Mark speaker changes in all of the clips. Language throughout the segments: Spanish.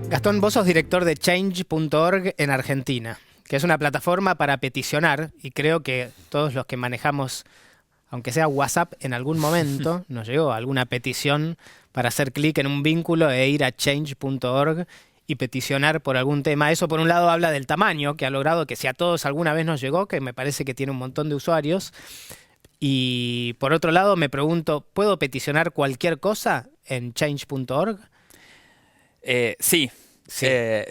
Speaker 1: Gastón, vos sos director de Change.org en Argentina, que es una plataforma para peticionar, y creo que todos los que manejamos, aunque sea WhatsApp, en algún momento nos llegó alguna petición para hacer clic en un vínculo e ir a Change.org y peticionar por algún tema. Eso, por un lado, habla del tamaño que ha logrado, que si a todos alguna vez nos llegó, que me parece que tiene un montón de usuarios. Y por otro lado, me pregunto, ¿puedo peticionar cualquier cosa en Change.org?
Speaker 2: Sí.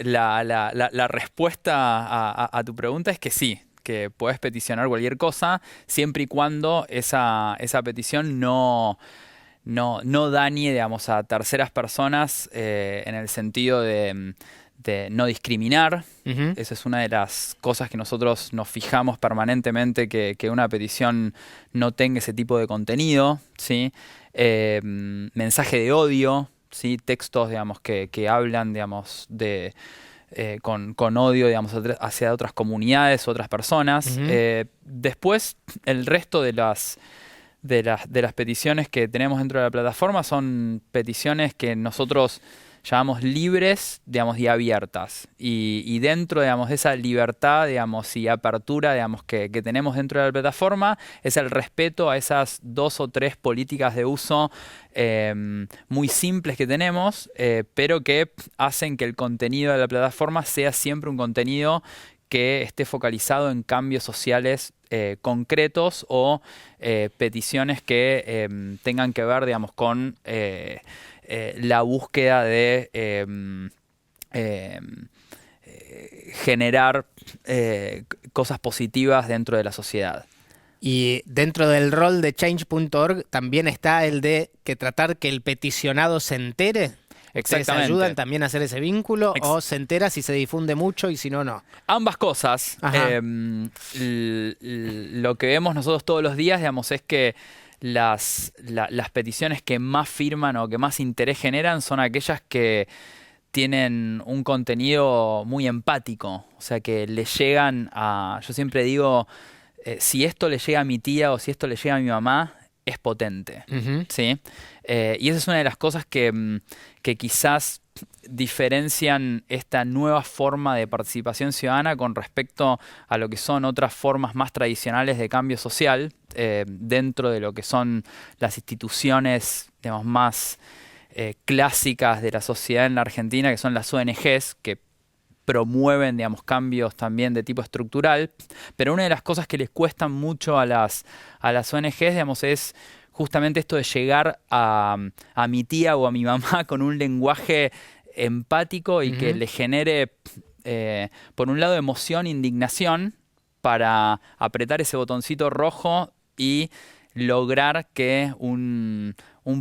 Speaker 2: La respuesta a tu pregunta es que sí, que puedes peticionar cualquier cosa siempre y cuando esa petición no dañe, digamos, a terceras personas en el sentido de no discriminar.
Speaker 1: Uh-huh.
Speaker 2: Esa es una de las cosas que nosotros nos fijamos permanentemente, que una petición no tenga ese tipo de contenido, ¿sí? Mensaje de odio, ¿sí? Textos, digamos, que hablan, digamos, con odio, digamos, hacia otras comunidades, otras personas.
Speaker 1: Uh-huh.
Speaker 2: Después, el resto de las peticiones que tenemos dentro de la plataforma son peticiones que nosotros llamamos libres, digamos, y abiertas. Y dentro, digamos, de esa libertad, digamos, y apertura, digamos, que tenemos dentro de la plataforma, es el respeto a esas 2 o 3 políticas de uso muy simples que tenemos, pero que hacen que el contenido de la plataforma sea siempre un contenido que esté focalizado en cambios sociales concretos o peticiones que tengan que ver, digamos, con la búsqueda de generar cosas positivas dentro de la sociedad.
Speaker 1: Y dentro del rol de Change.org también está el de tratar que el peticionado se entere. ¿Ustedes ayudan también a hacer ese vínculo o se entera si se difunde mucho y si no, no?
Speaker 2: Ambas cosas. Lo que vemos nosotros todos los días, digamos, es que las peticiones que más firman o que más interés generan son aquellas que tienen un contenido muy empático. O sea, que le llegan a... Yo siempre digo, si esto le llega a mi tía o si esto le llega a mi mamá, es potente.
Speaker 1: Uh-huh.
Speaker 2: ¿Sí? Y esa es una de las cosas que quizás diferencian esta nueva forma de participación ciudadana con respecto a lo que son otras formas más tradicionales de cambio social dentro de lo que son las instituciones, digamos, más clásicas de la sociedad en la Argentina, que son las ONGs, que promueven, digamos, cambios también de tipo estructural. Pero una de las cosas que les cuestan mucho a las ONGs, digamos, es justamente esto de llegar a mi tía o a mi mamá con un lenguaje empático y que le genere, por un lado, emoción, indignación, para apretar ese botoncito rojo y lograr que un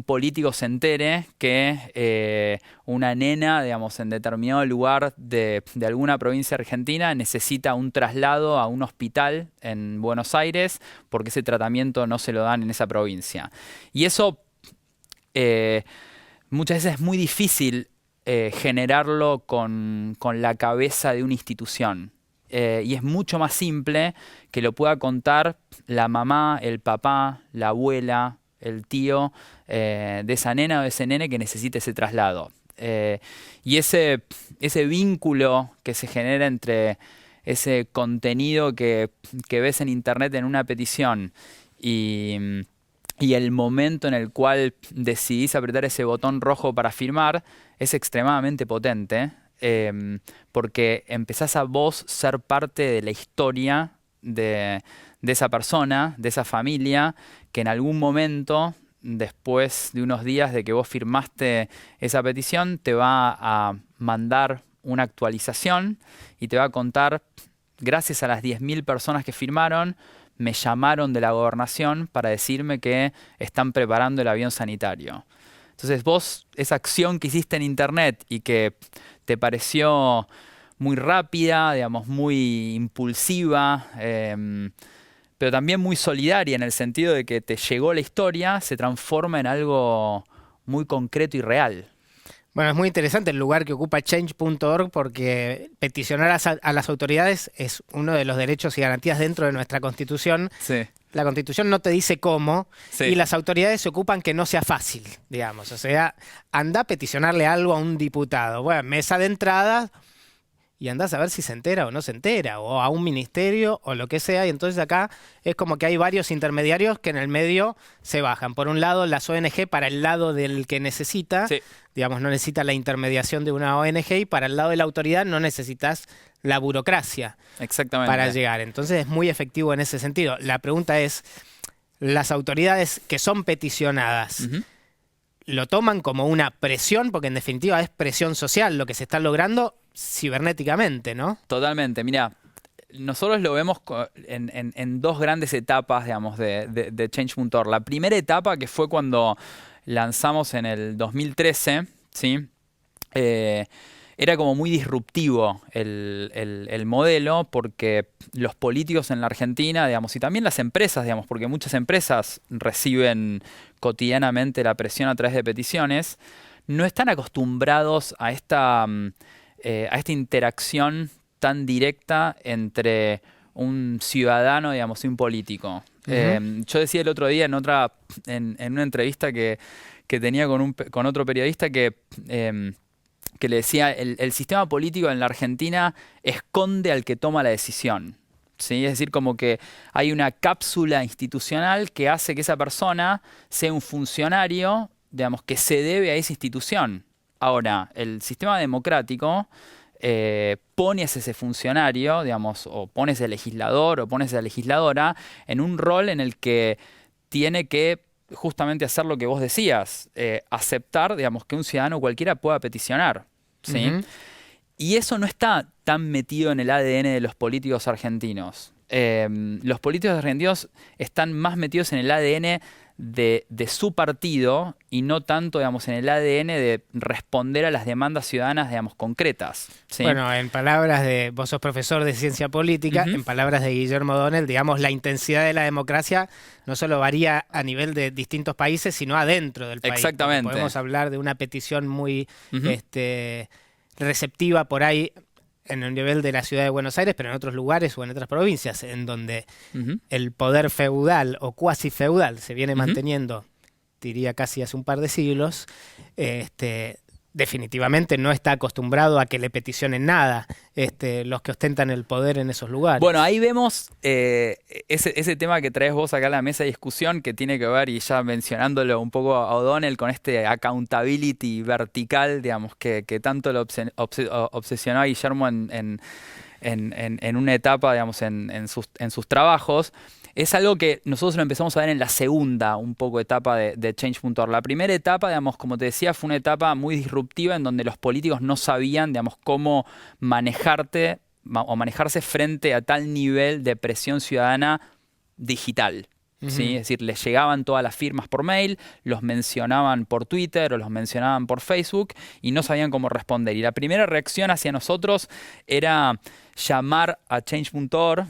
Speaker 2: político se entere que una nena, digamos, en determinado lugar de alguna provincia argentina necesita un traslado a un hospital en Buenos Aires porque ese tratamiento no se lo dan en esa provincia. Y eso muchas veces es muy difícil generarlo con la cabeza de una institución. Y es mucho más simple que lo pueda contar la mamá, el papá, la abuela, el tío de esa nena o de ese nene que necesita ese traslado. Y ese vínculo que se genera entre ese contenido que ves en internet en una petición y el momento en el cual decidís apretar ese botón rojo para firmar es extremadamente potente. Porque empezás a vos ser parte de la historia de esa persona, de esa familia, que en algún momento, después de unos días de que vos firmaste esa petición, te va a mandar una actualización y te va a contar, gracias a las 10.000 personas que firmaron, me llamaron de la gobernación para decirme que están preparando el avión sanitario. Entonces vos, esa acción que hiciste en internet y que te pareció muy rápida, digamos, muy impulsiva, pero también muy solidaria en el sentido de que te llegó la historia, se transforma en algo muy concreto y real.
Speaker 1: Bueno, es muy interesante el lugar que ocupa Change.org porque peticionar a las autoridades es uno de los derechos y garantías dentro de nuestra Constitución.
Speaker 2: Sí.
Speaker 1: la Constitución no te dice cómo,
Speaker 2: Sí.
Speaker 1: y las autoridades se ocupan que no sea fácil, digamos. O sea, anda a peticionarle algo a un diputado. Bueno, mesa de entrada, y andás a ver si se entera o no se entera, o a un ministerio o lo que sea, y entonces acá es como que hay varios intermediarios que en el medio se bajan. Por un lado, las ONG para el lado del que necesita,
Speaker 2: Sí.
Speaker 1: digamos, no necesita la intermediación de una ONG, y para el lado de la autoridad no necesitas la burocracia
Speaker 2: Exactamente.
Speaker 1: para llegar. Entonces es muy efectivo en ese sentido. La pregunta es, las autoridades que son peticionadas,
Speaker 2: Ujú.
Speaker 1: ¿lo toman como una presión? Porque en definitiva es presión social lo que se está logrando cibernéticamente, ¿no?
Speaker 2: Totalmente. Mira, nosotros lo vemos en dos grandes etapas, digamos, de Change.org. La primera etapa, que fue cuando lanzamos en el 2013, ¿sí? Era como muy disruptivo el modelo, porque los políticos en la Argentina, digamos, y también las empresas, digamos, porque muchas empresas reciben cotidianamente la presión a través de peticiones, no están acostumbrados a esta interacción tan directa entre un ciudadano, digamos, y un político. Yo decía el otro día en una entrevista que tenía con otro periodista que le decía, el sistema político en la Argentina esconde al que toma la decisión. ¿Sí? Es decir, como que hay una cápsula institucional que hace que esa persona sea un funcionario, digamos, que se debe a esa institución. Ahora, el sistema democrático pones ese funcionario, digamos, o pones el legislador o pones a la legisladora en un rol en el que tiene que justamente hacer lo que vos decías, aceptar, digamos, que un ciudadano cualquiera pueda peticionar, ¿sí?
Speaker 1: Ujú.
Speaker 2: Y eso no está tan metido en el ADN de los políticos argentinos. Los políticos argentinos están más metidos en el ADN de su partido y no tanto, digamos, en el ADN de responder a las demandas ciudadanas, digamos, concretas, ¿sí?
Speaker 1: Bueno, en palabras de, vos sos profesor de ciencia política,
Speaker 2: Ujú.
Speaker 1: en palabras de Guillermo O'Donnell, digamos, la intensidad de la democracia no solo varía a nivel de distintos países, sino adentro del país. Porque
Speaker 2: Exactamente.
Speaker 1: podemos hablar de una petición muy
Speaker 2: Ujú.
Speaker 1: receptiva por ahí en el nivel de la ciudad de Buenos Aires, pero en otros lugares o en otras provincias, en donde
Speaker 2: Ujú.
Speaker 1: el poder feudal o cuasi feudal se viene
Speaker 2: Ujú.
Speaker 1: manteniendo, diría casi hace un par de siglos, definitivamente no está acostumbrado a que le peticionen nada los que ostentan el poder en esos lugares.
Speaker 2: Bueno, ahí vemos ese tema que traes vos acá a la mesa de discusión, que tiene que ver, y ya mencionándolo un poco a O'Donnell, con este accountability vertical, digamos, que tanto lo obsesionó a Guillermo en una etapa, digamos, en sus trabajos. Es algo que nosotros lo empezamos a ver en la segunda un poco etapa de Change.org. La primera etapa, digamos, como te decía, fue una etapa muy disruptiva en donde los políticos no sabían, digamos, cómo manejarse frente a tal nivel de presión ciudadana digital. ¿Sí? Es decir, les llegaban todas las firmas por mail, los mencionaban por Twitter o los mencionaban por Facebook y no sabían cómo responder. Y la primera reacción hacia nosotros era llamar a Change.org.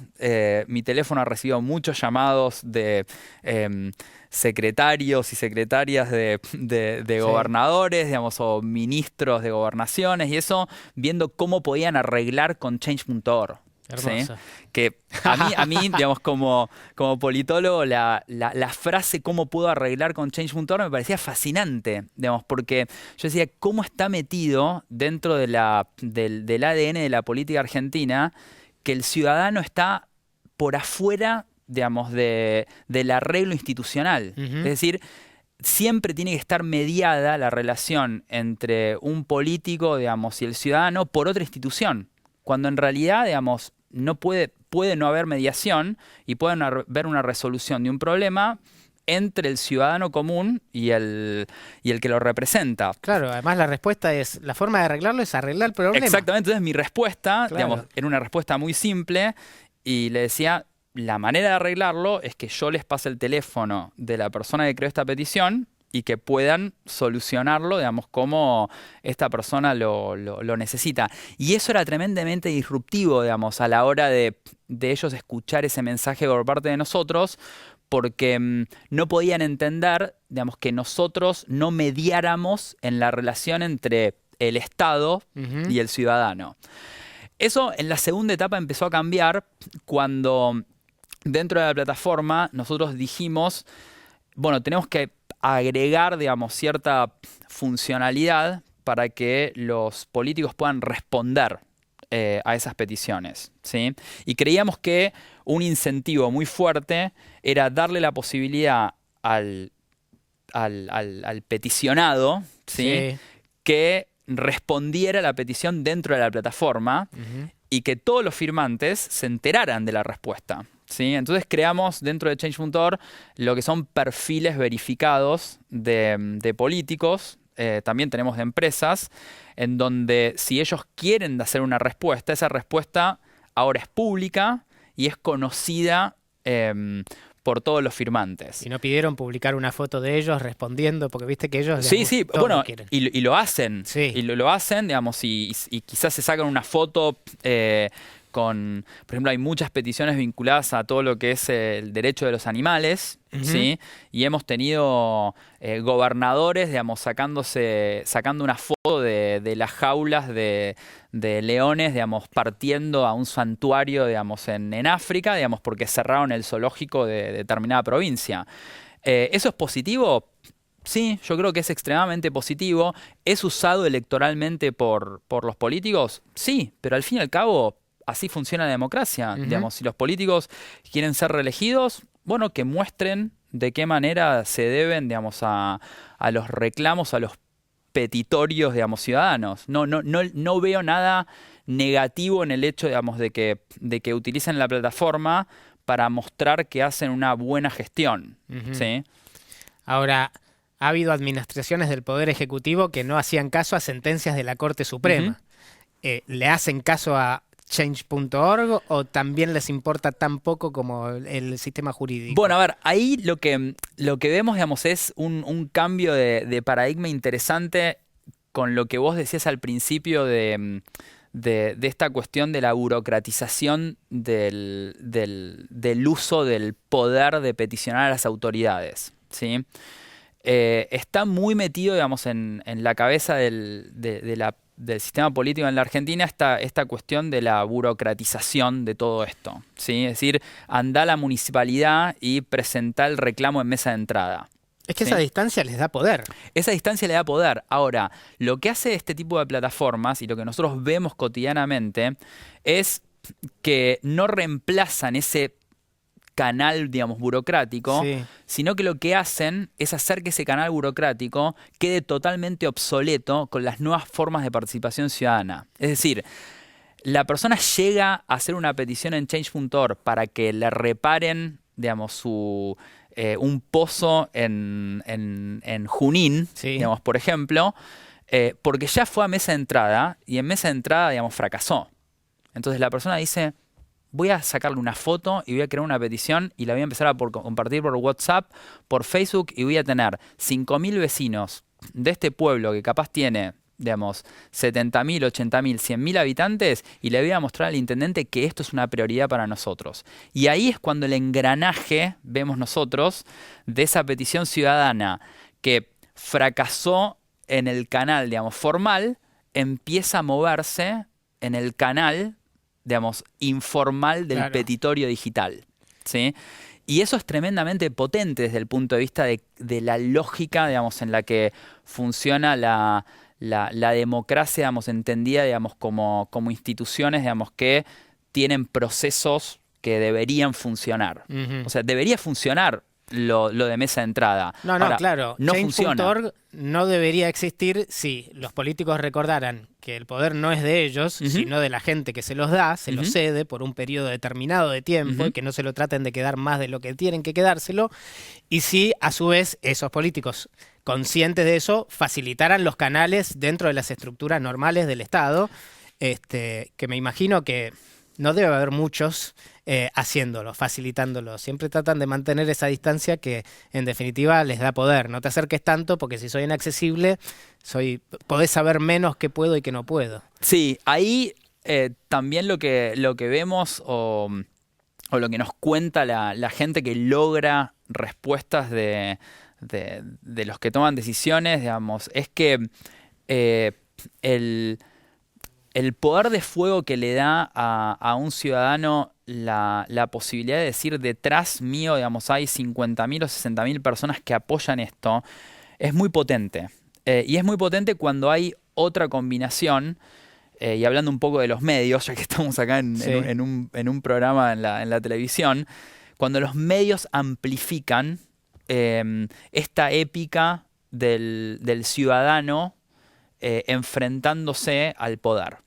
Speaker 2: Mi teléfono ha recibido muchos llamados de secretarios y secretarias de gobernadores, digamos, o ministros de gobernaciones y eso, viendo cómo podían arreglar con Change.org.
Speaker 1: Hermoso.
Speaker 2: ¿Sí? Que a mí, digamos, como politólogo, la frase "cómo puedo arreglar con Change.org" me parecía fascinante, digamos, porque yo decía, ¿cómo está metido dentro del ADN de la política argentina que el ciudadano está por afuera, digamos, del arreglo institucional?
Speaker 1: Ujú.
Speaker 2: Es decir, siempre tiene que estar mediada la relación entre un político, digamos, y el ciudadano por otra institución, cuando en realidad, digamos, no puede no haber mediación y puede haber una resolución de un problema entre el ciudadano común y el que lo representa.
Speaker 1: Claro, además la forma de arreglarlo es arreglar el problema.
Speaker 2: Exactamente, entonces mi respuesta,
Speaker 1: Claro.
Speaker 2: digamos, era una respuesta muy simple y le decía, la manera de arreglarlo es que yo les pase el teléfono de la persona que creó esta petición y que puedan solucionarlo, digamos, como esta persona lo necesita. Y eso era tremendamente disruptivo, digamos, a la hora de ellos escuchar ese mensaje por parte de nosotros, porque no podían entender, digamos, que nosotros no mediáramos en la relación entre el Estado
Speaker 1: Ujú.
Speaker 2: y el ciudadano. Eso en la segunda etapa empezó a cambiar cuando dentro de la plataforma nosotros dijimos, bueno, tenemos que agregar, digamos, cierta funcionalidad para que los políticos puedan responder a esas peticiones, ¿sí? Y creíamos que un incentivo muy fuerte era darle la posibilidad al peticionado, ¿sí?
Speaker 1: Sí.
Speaker 2: Que respondiera a la petición dentro de la plataforma y que todos los firmantes se enteraran de la respuesta, ¿sí? Entonces creamos dentro de Change.org lo que son perfiles verificados de políticos, también tenemos de empresas, en donde si ellos quieren hacer una respuesta, esa respuesta ahora es pública y es conocida por todos los firmantes.
Speaker 1: Y no pidieron publicar una foto de ellos respondiendo, porque viste que ellos...
Speaker 2: Sí, sí,
Speaker 1: todo
Speaker 2: bueno,
Speaker 1: quieren.
Speaker 2: y lo hacen.
Speaker 1: Sí.
Speaker 2: Y lo hacen, digamos, y quizás se sacan una foto con... Por ejemplo, hay muchas peticiones vinculadas a todo lo que es el derecho de los animales, ¿sí? Y hemos tenido gobernadores, digamos, sacando una foto de las jaulas de leones, digamos, partiendo a un santuario, digamos, en África, digamos, porque cerraron el zoológico de determinada provincia. ¿Eso es positivo? Sí, yo creo que es extremadamente positivo. ¿Es usado electoralmente por los políticos? Sí, pero al fin y al cabo así funciona la democracia. Digamos, si los políticos quieren ser reelegidos, bueno, que muestren de qué manera se deben, digamos, a los reclamos, a los petitorios, digamos, ciudadanos. No veo nada negativo en el hecho, digamos, de que utilicen la plataforma para mostrar que hacen una buena gestión, ¿sí?
Speaker 1: Ahora, ha habido administraciones del Poder Ejecutivo que no hacían caso a sentencias de la Corte Suprema. ¿Le hacen caso a Change.org o también les importa tan poco como el sistema jurídico?
Speaker 2: Bueno, a ver, ahí lo que vemos, digamos, es un cambio de paradigma interesante con lo que vos decías al principio de esta cuestión de la burocratización del uso del poder de peticionar a las autoridades, ¿sí? Está muy metido, digamos, en la cabeza del sistema político en la Argentina esta cuestión de la burocratización de todo esto, ¿sí? Es decir, anda a la municipalidad y presenta el reclamo en mesa de entrada.
Speaker 1: Es que
Speaker 2: ¿sí?
Speaker 1: esa distancia les da poder.
Speaker 2: Esa distancia le da poder. Ahora, lo que hace este tipo de plataformas y lo que nosotros vemos cotidianamente es que no reemplazan ese canal, digamos, burocrático,
Speaker 1: Sí.
Speaker 2: sino que lo que hacen es hacer que ese canal burocrático quede totalmente obsoleto con las nuevas formas de participación ciudadana. Es decir, la persona llega a hacer una petición en Change.org para que le reparen, digamos, un pozo en Junín,
Speaker 1: Sí.
Speaker 2: digamos, por ejemplo, porque ya fue a mesa de entrada y en mesa de entrada, digamos, fracasó. Entonces la persona dice, voy a sacarle una foto y voy a crear una petición y la voy a empezar a compartir por WhatsApp, por Facebook y voy a tener 5.000 vecinos de este pueblo que capaz tiene, digamos, 70.000, 80.000, 100.000 habitantes y le voy a mostrar al intendente que esto es una prioridad para nosotros. Y ahí es cuando el engranaje, vemos nosotros, de esa petición ciudadana que fracasó en el canal, digamos, formal, empieza a moverse en el canal, digamos, informal del petitorio digital, ¿sí? Y eso es tremendamente potente desde el punto de vista de la lógica, digamos, en la que funciona la democracia, digamos, entendida, digamos, como instituciones, digamos, que tienen procesos que deberían funcionar. O sea, debería funcionar lo de mesa de entrada.
Speaker 1: No,
Speaker 2: Ahora,
Speaker 1: claro.
Speaker 2: no funciona.
Speaker 1: Change.org no debería existir si los políticos recordaran que el poder no es de ellos, sino de la gente que se los da, se los cede por un periodo determinado de tiempo y que no se lo traten de quedar más de lo que tienen que quedárselo. Y si, a su vez, esos políticos conscientes de eso facilitaran los canales dentro de las estructuras normales del Estado, que me imagino que no debe haber muchos haciéndolo, facilitándolo. Siempre tratan de mantener esa distancia que en definitiva les da poder. No te acerques tanto porque si soy inaccesible, podés saber menos qué puedo y qué no puedo.
Speaker 2: Sí, ahí también lo que vemos o lo que nos cuenta la gente que logra respuestas de los que toman decisiones, digamos, es que el poder de fuego que le da a un ciudadano la posibilidad de decir detrás mío, digamos, hay 50.000 o 60.000 personas que apoyan esto, es muy potente. Y es muy potente cuando hay otra combinación, y hablando un poco de los medios, ya que estamos acá
Speaker 1: Sí.
Speaker 2: en un programa en la televisión, cuando los medios amplifican esta épica del ciudadano enfrentándose al poder,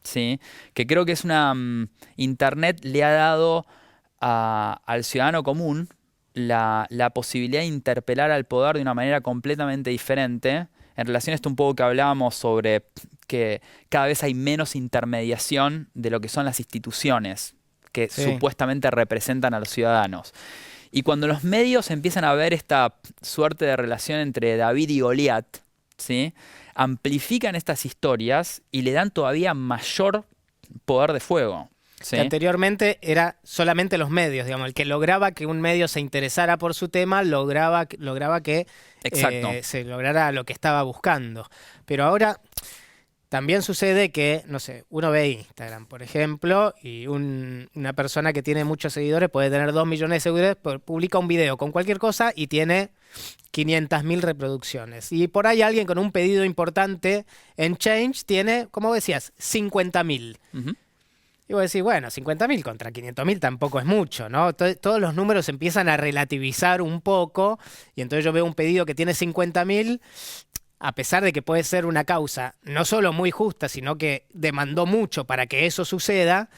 Speaker 2: ¿sí? Que creo que es Internet le ha dado al ciudadano común la posibilidad de interpelar al poder de una manera completamente diferente. En relación a esto un poco que hablábamos sobre que cada vez hay menos intermediación de lo que son las instituciones que
Speaker 1: Sí.
Speaker 2: supuestamente representan a los ciudadanos. Y cuando los medios empiezan a ver esta suerte de relación entre David y Goliat, ¿sí? Amplifican estas historias y le dan todavía mayor poder de fuego. ¿Sí?
Speaker 1: Que anteriormente era solamente los medios, digamos, el que lograba que un medio se interesara por su tema, lograba que
Speaker 2: Exacto.
Speaker 1: se lograra lo que estaba buscando. Pero ahora también sucede que, no sé, uno ve Instagram, por ejemplo, y una persona que tiene muchos seguidores, puede tener 2 millones de seguidores, publica un video con cualquier cosa y tiene 500.000 reproducciones. Y por ahí alguien con un pedido importante en Change tiene, como decías, 50.000.
Speaker 2: Ujú.
Speaker 1: Y vos decís, bueno, 50.000 contra 500.000 tampoco es mucho, ¿no? Todos los números empiezan a relativizar un poco, y entonces yo veo un pedido que tiene 50.000, a pesar de que puede ser una causa no solo muy justa, sino que demandó mucho para que eso suceda.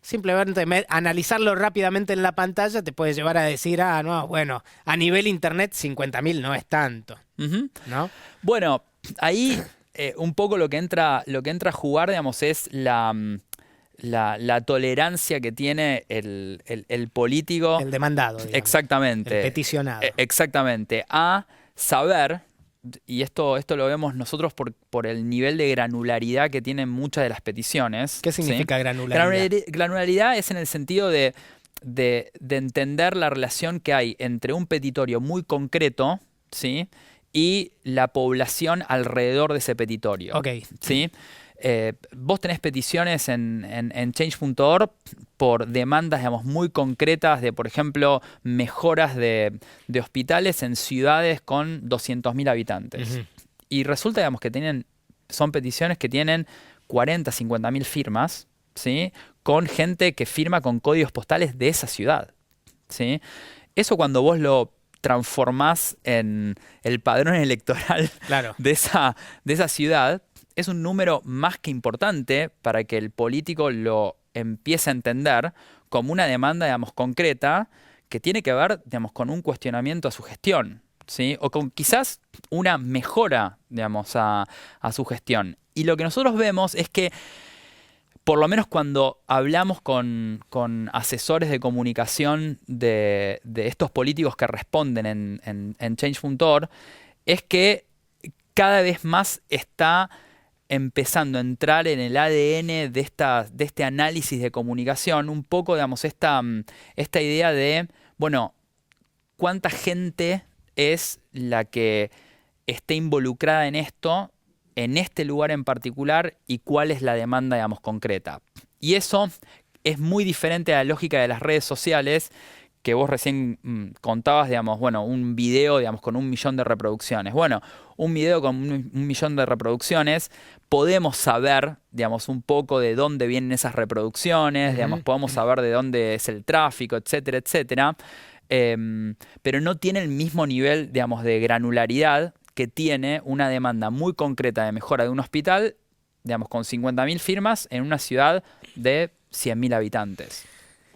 Speaker 1: Simplemente analizarlo rápidamente en la pantalla te puede llevar a decir, no, bueno, a nivel internet 50.000 no es tanto,
Speaker 2: Ujú.
Speaker 1: ¿no?
Speaker 2: Bueno, ahí un poco lo que entra a jugar, digamos, es la tolerancia que tiene el político.
Speaker 1: El demandado, digamos.
Speaker 2: Exactamente.
Speaker 1: El peticionado.
Speaker 2: Exactamente. A saber, y esto lo vemos nosotros por el nivel de granularidad que tienen muchas de las peticiones.
Speaker 1: ¿Qué significa granularidad?
Speaker 2: Granularidad es en el sentido de entender la relación que hay entre un petitorio muy concreto, ¿sí? Y la población alrededor de ese petitorio.
Speaker 1: Ok.
Speaker 2: ¿Sí? Vos tenés peticiones en change.org por demandas, digamos, muy concretas de, por ejemplo, mejoras de hospitales en ciudades con 200.000 habitantes.
Speaker 1: Ujú.
Speaker 2: Y resulta, digamos, que son peticiones que tienen 40, 50.000 firmas, ¿sí? Con gente que firma con códigos postales de esa ciudad, ¿sí? Eso cuando vos lo transformás en el padrón electoral
Speaker 1: Claro.
Speaker 2: de esa ciudad, es un número más que importante para que el político lo empiece a entender como una demanda, digamos, concreta que tiene que ver, digamos, con un cuestionamiento a su gestión, ¿sí? O con quizás una mejora, digamos, a su gestión. Y lo que nosotros vemos es que, por lo menos cuando hablamos con asesores de comunicación de estos políticos que responden en Change.org, es que cada vez más está empezando a entrar en el ADN de este análisis de comunicación, un poco, digamos, esta idea de, bueno, ¿cuánta gente es la que esté involucrada en esto, en este lugar en particular, y cuál es la demanda, digamos, concreta? Y eso es muy diferente a la lógica de las redes sociales, que vos recién contabas, digamos, bueno, un video, digamos, con 1 millón de reproducciones. Bueno, un video con 1 millón de reproducciones, podemos saber, digamos, un poco de dónde vienen esas reproducciones, digamos, podemos saber de dónde es el tráfico, etcétera, etcétera. Pero no tiene el mismo nivel, digamos, de granularidad que tiene una demanda muy concreta de mejora de un hospital, digamos, con 50.000 firmas en una ciudad de 100.000 habitantes.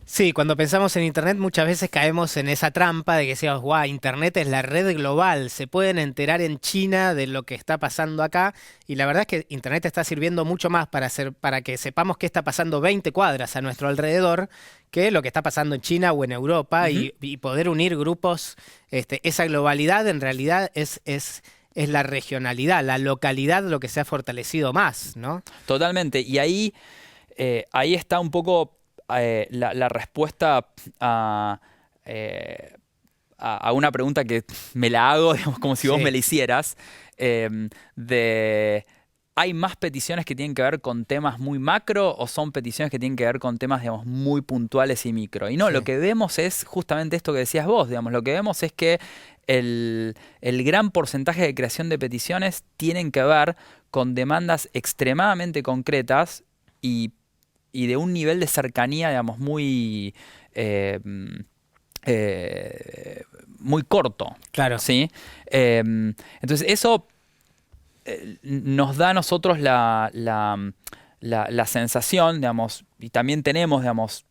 Speaker 1: Sí, cuando pensamos en Internet muchas veces caemos en esa trampa de que decíamos, guau, Internet es la red global, se pueden enterar en China de lo que está pasando acá, y la verdad es que Internet está sirviendo mucho más para que sepamos qué está pasando 20 cuadras a nuestro alrededor que lo que está pasando en China o en Europa, y poder unir grupos. Esa globalidad en realidad es la regionalidad, la localidad lo que se ha fortalecido más, ¿no?
Speaker 2: Totalmente, y ahí está un poco la respuesta a una pregunta que me la hago, digamos, como si vos
Speaker 1: Sí.
Speaker 2: me la hicieras, de ¿hay más peticiones que tienen que ver con temas muy macro o son peticiones que tienen que ver con temas, digamos, muy puntuales y micro? Y no,
Speaker 1: Sí.
Speaker 2: lo que vemos es justamente esto que decías vos, digamos, lo que vemos es que el gran porcentaje de creación de peticiones tienen que ver con demandas extremadamente concretas y de un nivel de cercanía, digamos, eh, muy corto.
Speaker 1: Claro.
Speaker 2: ¿Sí? Entonces, eso nos da a nosotros la sensación, digamos, y también tenemos, digamos,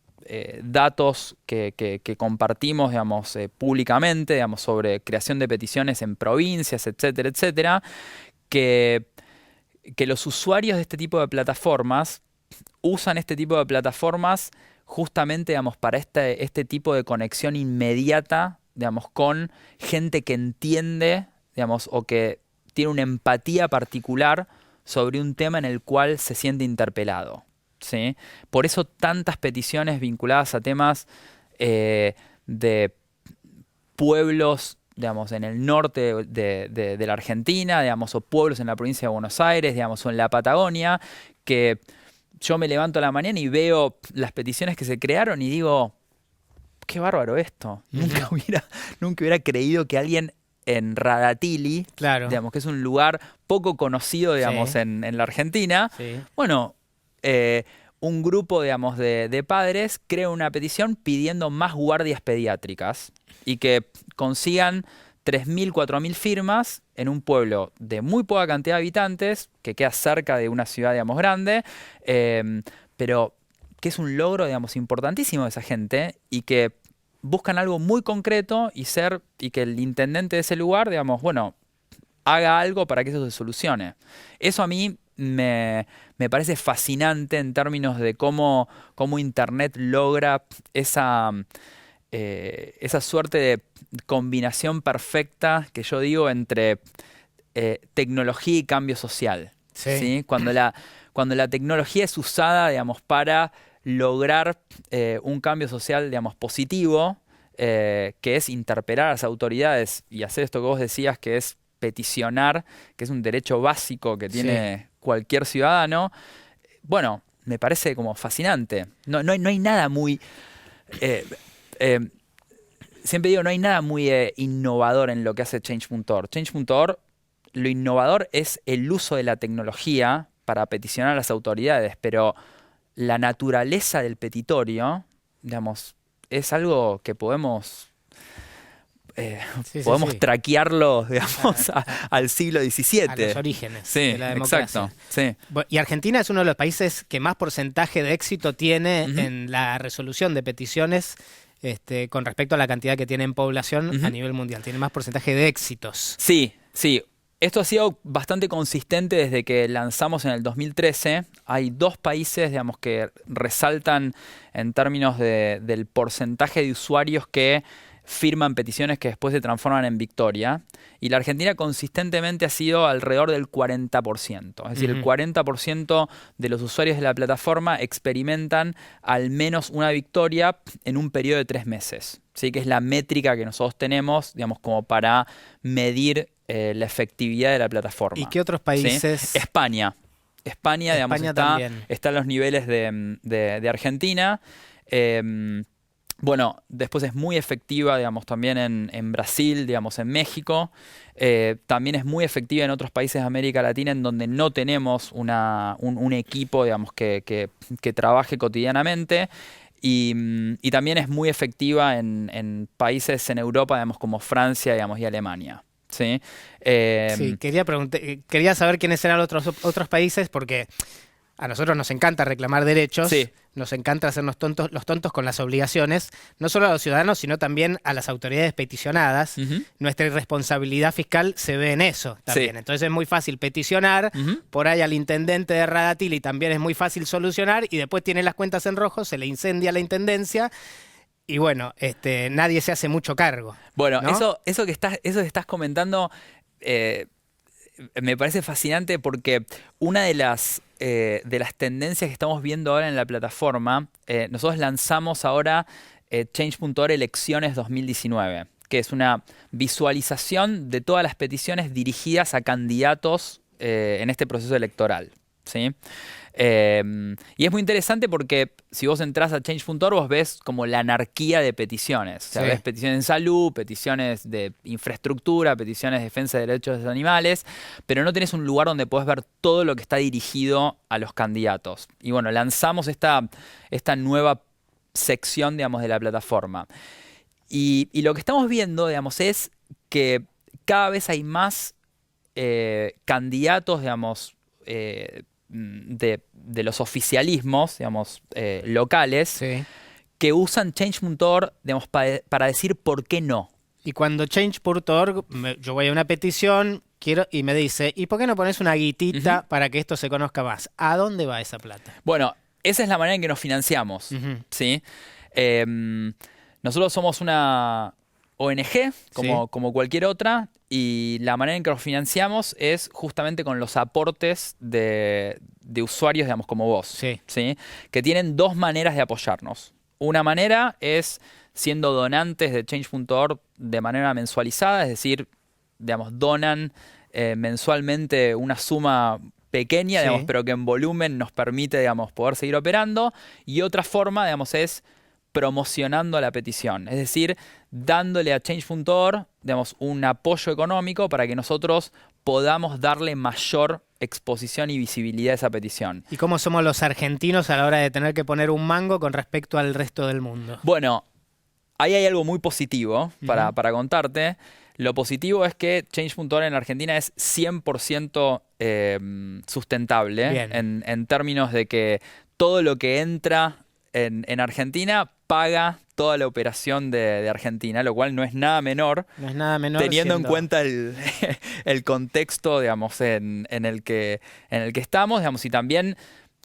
Speaker 2: datos que compartimos, digamos, públicamente, digamos, sobre creación de peticiones en provincias, etcétera, etcétera, que los usuarios de este tipo de plataformas usan este tipo de plataformas justamente, digamos, para este tipo de conexión inmediata, digamos, con gente que entiende, digamos, o que tiene una empatía particular sobre un tema en el cual se siente interpelado, ¿sí? Por eso tantas peticiones vinculadas a temas de pueblos, digamos, en el norte de la Argentina, digamos, o pueblos en la provincia de Buenos Aires, digamos, o en la Patagonia, que yo me levanto a la mañana y veo las peticiones que se crearon y digo, qué bárbaro esto. Nunca hubiera creído que alguien en Radatili,
Speaker 1: Claro.
Speaker 2: digamos, que es un lugar poco conocido, digamos,
Speaker 1: Sí.
Speaker 2: en la Argentina,
Speaker 1: Sí.
Speaker 2: bueno, un grupo, digamos, de padres crea una petición pidiendo más guardias pediátricas y que consigan 3.000, 4.000 firmas en un pueblo de muy poca cantidad de habitantes, que queda cerca de una ciudad, digamos, grande, pero que es un logro, digamos, importantísimo de esa gente y que buscan algo muy concreto y que el intendente de ese lugar, digamos, bueno, haga algo para que eso se solucione. Eso a mí me parece fascinante en términos de cómo Internet logra esa suerte de combinación perfecta que yo digo entre tecnología y cambio social.
Speaker 1: Sí.
Speaker 2: ¿Sí? Cuando la tecnología es usada, digamos, para lograr un cambio social, digamos, positivo, que es interpelar a las autoridades y hacer esto que vos decías, que es peticionar, que es un derecho básico que tiene cualquier ciudadano, bueno, me parece como fascinante. No hay nada muy... siempre digo, no hay nada muy innovador en lo que hace Change.org. Change.org, lo innovador es el uso de la tecnología para peticionar a las autoridades, pero la naturaleza del petitorio, digamos, es algo que podemos traquearlo, digamos, al siglo XVII.
Speaker 1: A los orígenes
Speaker 2: Sí,
Speaker 1: de la democracia.
Speaker 2: exacto. Sí.
Speaker 1: Y Argentina es uno de los países que más porcentaje de éxito tiene en la resolución de peticiones con respecto a la cantidad que tiene en población a nivel mundial. Tiene más porcentaje de éxitos.
Speaker 2: Sí, sí. Esto ha sido bastante consistente desde que lanzamos en el 2013. Hay 2 países, digamos, que resaltan en términos del porcentaje de usuarios que firman peticiones que después se transforman en victoria. Y la Argentina consistentemente ha sido alrededor del 40%. Es decir, el 40% de los usuarios de la plataforma experimentan al menos una victoria en un periodo de 3 meses. ¿Sí? Que es la métrica que nosotros tenemos, digamos, como para medir la efectividad de la plataforma.
Speaker 1: ¿Y qué otros países?
Speaker 2: ¿Sí? España, digamos, está en los niveles de Argentina. Bueno, después es muy efectiva, digamos, también en Brasil, digamos, en México. También es muy efectiva en otros países de América Latina en donde no tenemos un equipo, digamos, que trabaje cotidianamente. Y también es muy efectiva en países en Europa, digamos, como Francia, digamos, y Alemania. ¿Sí?
Speaker 1: Sí, quería saber quiénes eran los otros países porque a nosotros nos encanta reclamar derechos,
Speaker 2: Sí.
Speaker 1: Nos encanta hacernos los tontos con las obligaciones, no solo a los ciudadanos, sino también a las autoridades peticionadas. Nuestra irresponsabilidad fiscal se ve en eso también.
Speaker 2: Sí.
Speaker 1: Entonces es muy fácil peticionar, por ahí al intendente de Radatili también es muy fácil solucionar y después tiene las cuentas en rojo, se le incendia la intendencia. Y bueno, nadie se hace mucho cargo.
Speaker 2: Bueno,
Speaker 1: ¿no?
Speaker 2: eso que estás comentando me parece fascinante porque una de las tendencias que estamos viendo ahora en la plataforma, nosotros lanzamos ahora Change.org Elecciones 2019, que es una visualización de todas las peticiones dirigidas a candidatos en este proceso electoral, ¿sí? Y es muy interesante porque si vos entrás a change.org vos ves como la anarquía de peticiones. O sea,
Speaker 1: Sí.
Speaker 2: ves peticiones en salud, peticiones de infraestructura, peticiones de defensa de derechos de los animales, pero no tenés un lugar donde podés ver todo lo que está dirigido a los candidatos. Y bueno, lanzamos esta nueva sección, digamos, de la plataforma. Y lo que estamos viendo, digamos, es que cada vez hay más candidatos, digamos, de los oficialismos, digamos, locales,
Speaker 1: Sí.
Speaker 2: que usan change.org, digamos, para decir por qué no.
Speaker 1: Y cuando change.org, yo voy a una petición y me dice, ¿y por qué no pones una guitita para que esto se conozca más? ¿A dónde va esa plata?
Speaker 2: Bueno, esa es la manera en que nos financiamos, ¿sí? Nosotros somos una ONG, como cualquier otra, y la manera en que nos financiamos es justamente con los aportes de usuarios, digamos, como vos,
Speaker 1: Sí.
Speaker 2: ¿sí? Que tienen dos maneras de apoyarnos. Una manera es siendo donantes de change.org de manera mensualizada, es decir, digamos, donan mensualmente una suma pequeña, digamos, pero que en volumen nos permite, digamos, poder seguir operando. Y otra forma, digamos, es promocionando la petición, es decir, dándole a change.org, digamos, un apoyo económico para que nosotros podamos darle mayor exposición y visibilidad a esa petición.
Speaker 1: ¿Y cómo somos los argentinos a la hora de tener que poner un mango con respecto al resto del mundo?
Speaker 2: Bueno, ahí hay algo muy positivo para contarte. Lo positivo es que change.org en Argentina es 100% sustentable en términos de que todo lo que entra en Argentina paga toda la operación de Argentina, lo cual no es nada menor.
Speaker 1: No es nada menor.
Speaker 2: Teniendo en cuenta el contexto, digamos, en el que estamos, digamos, y también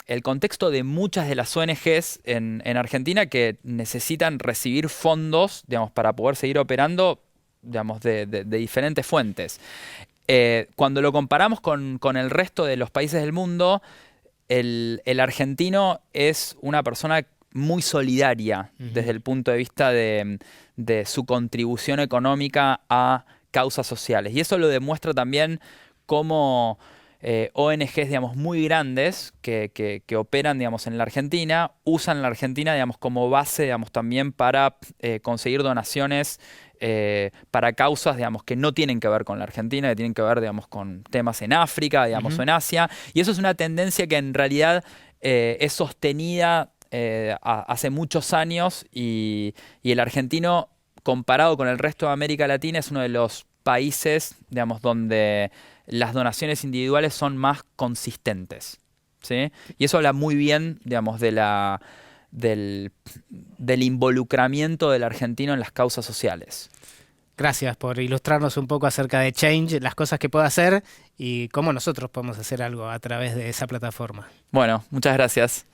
Speaker 2: el contexto de muchas de las ONGs en Argentina que necesitan recibir fondos, digamos, para poder seguir operando, digamos, de diferentes fuentes. Cuando lo comparamos con el resto de los países del mundo, el argentino es una persona muy solidaria desde el punto de vista de su contribución económica a causas sociales. Y eso lo demuestra también cómo ONGs, digamos, muy grandes que operan, digamos, en la Argentina, usan la Argentina, digamos, como base, digamos, también para conseguir donaciones para causas, digamos, que no tienen que ver con la Argentina, que tienen que ver, digamos, con temas en África, digamos, o en Asia. Y eso es una tendencia que en realidad es sostenida hace muchos años y el argentino, comparado con el resto de América Latina, es uno de los países, digamos, donde las donaciones individuales son más consistentes, ¿sí? Y eso habla muy bien, digamos, del involucramiento del argentino en las causas sociales.
Speaker 1: Gracias por ilustrarnos un poco acerca de Change, las cosas que puede hacer y cómo nosotros podemos hacer algo a través de esa plataforma.
Speaker 2: Bueno, muchas gracias.